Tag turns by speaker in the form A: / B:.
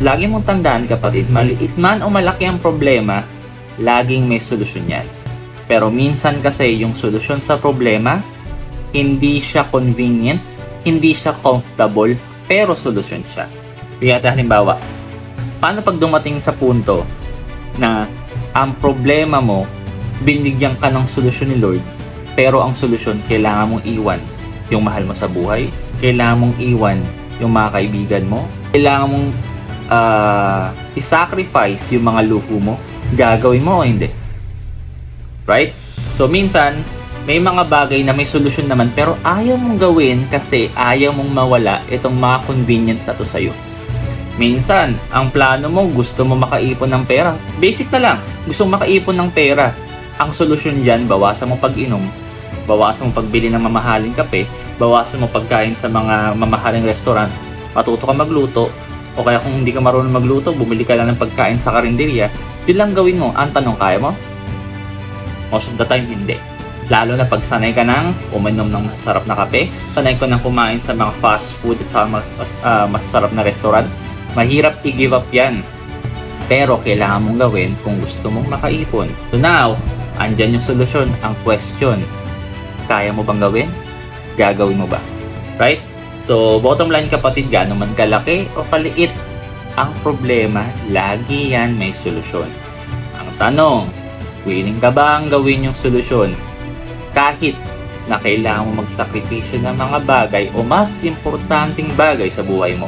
A: lagi mong tandaan kapatid, maliit man o malaki ang problema, laging may solusyon yan. Pero minsan kasi yung solusyon sa problema, hindi siya convenient, hindi siya comfortable, pero solusyon siya. Bigyan natin halimbawa, paano pag dumating sa punto na ang problema mo, binigyan ka ng solusyon ni Lord, pero ang solusyon, kailangan mong iwan yung mahal mo sa buhay, kailangan mong iwan yung mga kaibigan mo, kailangan mong i-sacrifice yung mga luho mo, gagawin mo o hindi? Right? So minsan, may mga bagay na may solusyon naman pero ayaw mong gawin kasi ayaw mong mawala itong mga convenient na to sa'yo. Minsan, ang plano mo, gusto mo makaipon ng pera. Basic na lang, gusto mo makaipon ng pera. Ang solusyon dyan, bawasan mo pag-inom, bawasan mo pagbili ng mamahaling kape, bawasan mo pagkain sa mga mamahaling restaurant, matuto ka magluto, o kaya kung hindi ka marunong magluto, bumili ka lang ng pagkain sa karinderya. Yun lang gawin mo. Ang tanong, kaya mo? Most of the time, hindi. Lalo na pag sanay ka ng uminom ng masarap na kape, sanay ko nang kumain sa mga fast food at sa masarap na restaurant, mahirap i-give up yan. Pero kailangan mong gawin kung gusto mong makaipon. So now, andyan yung solusyon. Ang question, kaya mo bang gawin? Gagawin mo ba? Right? So, bottom line kapatid, gaano man kalaki o kaliit, ang problema, lagi yan may solusyon. Ang tanong, willing ka ba ang gawin yung solusyon? Kahit na kailangan mo magsakripisyo ng mga bagay o mas importanteng bagay sa buhay mo.